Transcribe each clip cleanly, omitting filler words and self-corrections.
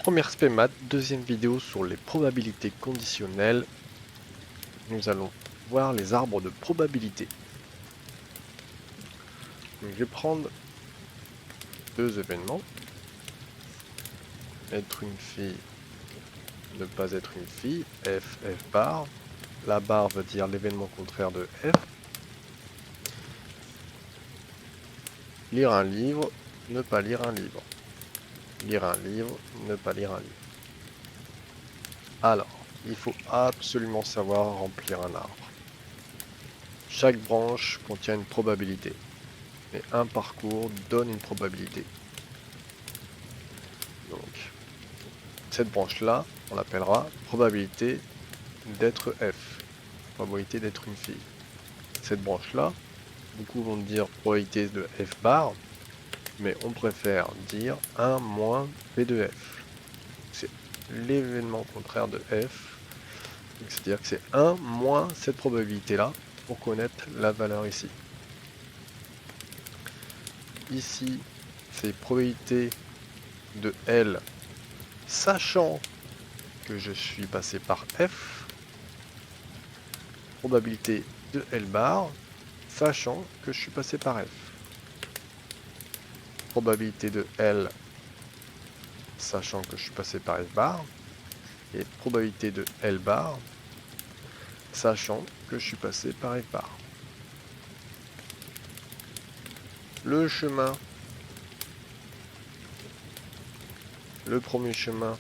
Première spé maths, deuxième vidéo sur les probabilités conditionnelles. Nous allons voir les arbres de probabilité. Donc, je vais prendre deux événements. Être une fille, ne pas être une fille, F, F bar. La barre veut dire l'événement contraire de F. Lire un livre, ne pas lire un livre. Lire un livre, ne pas lire un livre. Alors, il faut absolument savoir remplir un arbre. Chaque branche contient une probabilité. Et un parcours donne une probabilité. Donc, cette branche-là, on l'appellera probabilité d'être F, probabilité d'être une fille. Cette branche-là, beaucoup vont dire probabilité de F bar, mais on préfère dire 1 moins P de F. C'est l'événement contraire de F, c'est-à-dire que c'est 1 moins cette probabilité-là pour connaître la valeur ici. Ici, c'est probabilité de L, sachant que je suis passé par F, probabilité de L bar, sachant que je suis passé par F. Probabilité de L, sachant que je suis passé par F bar, et probabilité de L bar, sachant que je suis passé par F bar. Le chemin, le premier chemin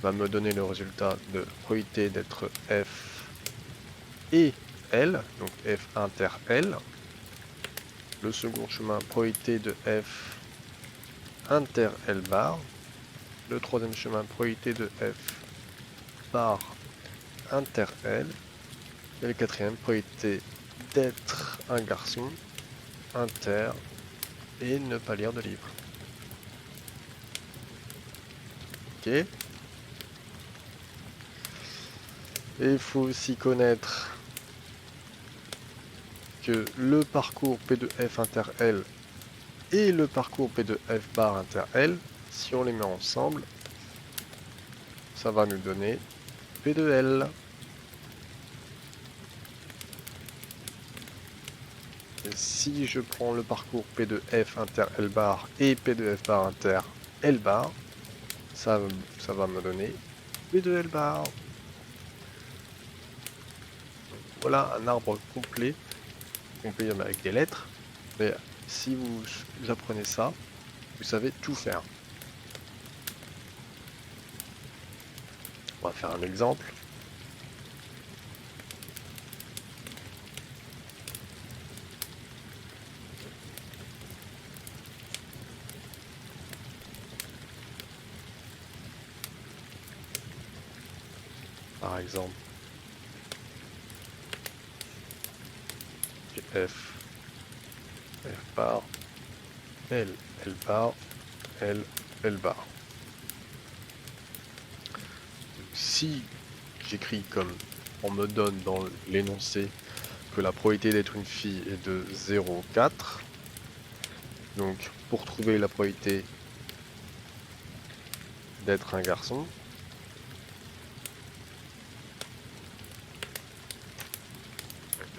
va me donner le résultat de probabilité d'être F et L, donc F inter L. Le second chemin, probabilité de F inter L bar. Le troisième chemin, probabilité de F bar inter L. Et le quatrième, probabilité d'être un garçon inter et ne pas lire de livre. Ok. Et il faut aussi connaître que le parcours P de F inter L et le parcours P de F bar inter L, si on les met ensemble, ça va nous donner P de L. Et si je prends le parcours P de F inter L bar et P de F bar inter L bar, ça va me donner P de L bar. Voilà un arbre complet avec des lettres. Mais si vous apprenez ça, vous savez tout faire. On va faire un exemple. Par exemple, F, F bar, L, L bar, L, L bar. Si j'écris comme on me donne dans l'énoncé que la probabilité d'être une fille est de 0,4, donc pour trouver la probabilité d'être un garçon,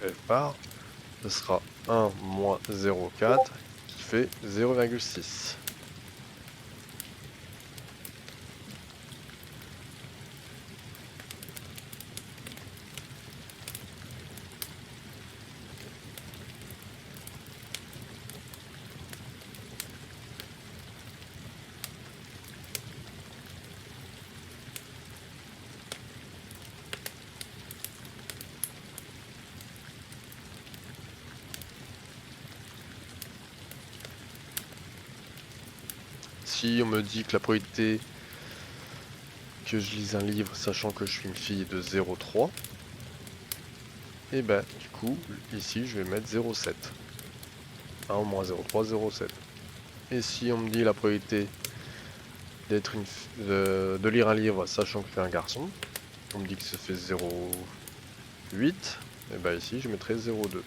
F bar, ce sera 1 moins 0,4 qui fait 0,6. Si on me dit que la probabilité que je lise un livre sachant que je suis une fille est de 0,3, et ben du coup ici je vais mettre 0,7. 1 moins 0,3, 0,7. Et si on me dit la probabilité d'être de lire un livre sachant que je suis un garçon, on me dit que ça fait 0,8, et ben ici je mettrai 0,2.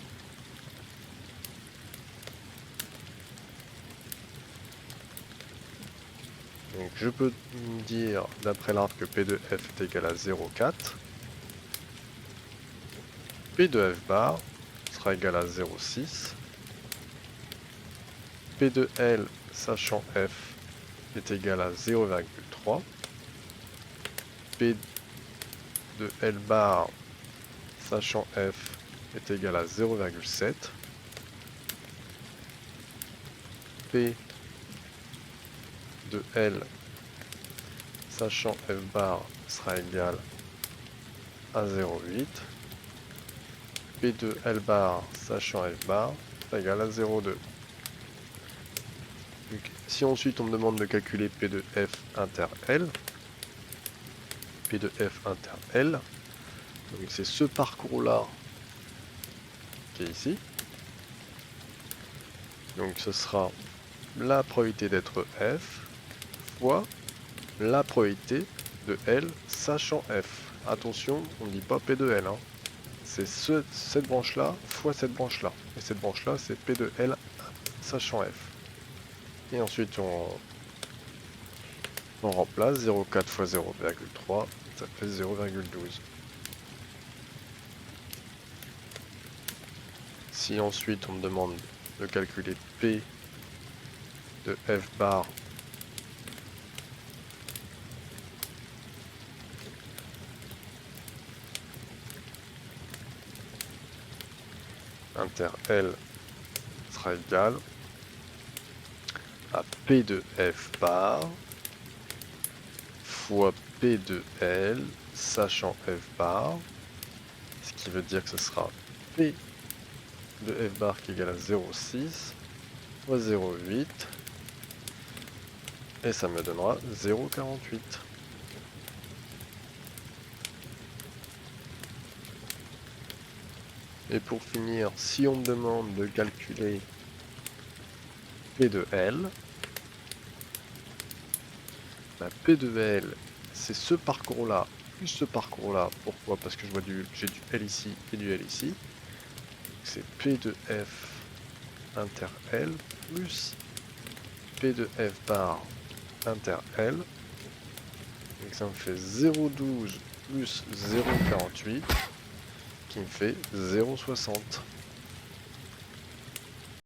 Donc je peux me dire d'après l'arbre que P de F est égal à 0,4. P de F bar sera égal à 0,6. P de L, sachant F, est égal à 0,3. P de L bar, sachant F, est égal à 0,7. P de L, sachant F bar, sera égal à 0,8. P de L bar, sachant F bar, sera égal à 0,2. Si ensuite on me demande de calculer P de F inter L, P de F inter L, donc c'est ce parcours-là qui est ici. Donc ce sera la probabilité d'être F fois la probabilité de L sachant F. Attention, on ne dit pas P de L. Hein. C'est cette branche-là fois cette branche-là. Et cette branche-là, c'est P de L sachant F. Et ensuite, on remplace 0,4 fois 0,3, ça fait 0,12. Si ensuite on me demande de calculer P de F bar inter L sera égal à P de F bar fois P de L sachant F bar, ce qui veut dire que ce sera P de F bar qui est égal à 0,6 fois 0,8 et ça me donnera 0,48. Et pour finir, si on me demande de calculer P de L, bah P de L, c'est ce parcours-là, plus ce parcours-là. Pourquoi? Parce que j'ai du L ici et du L ici. C'est P de F inter L plus P de F bar inter L. Donc ça me fait 0,12 plus 0,48 qui me fait 0,60.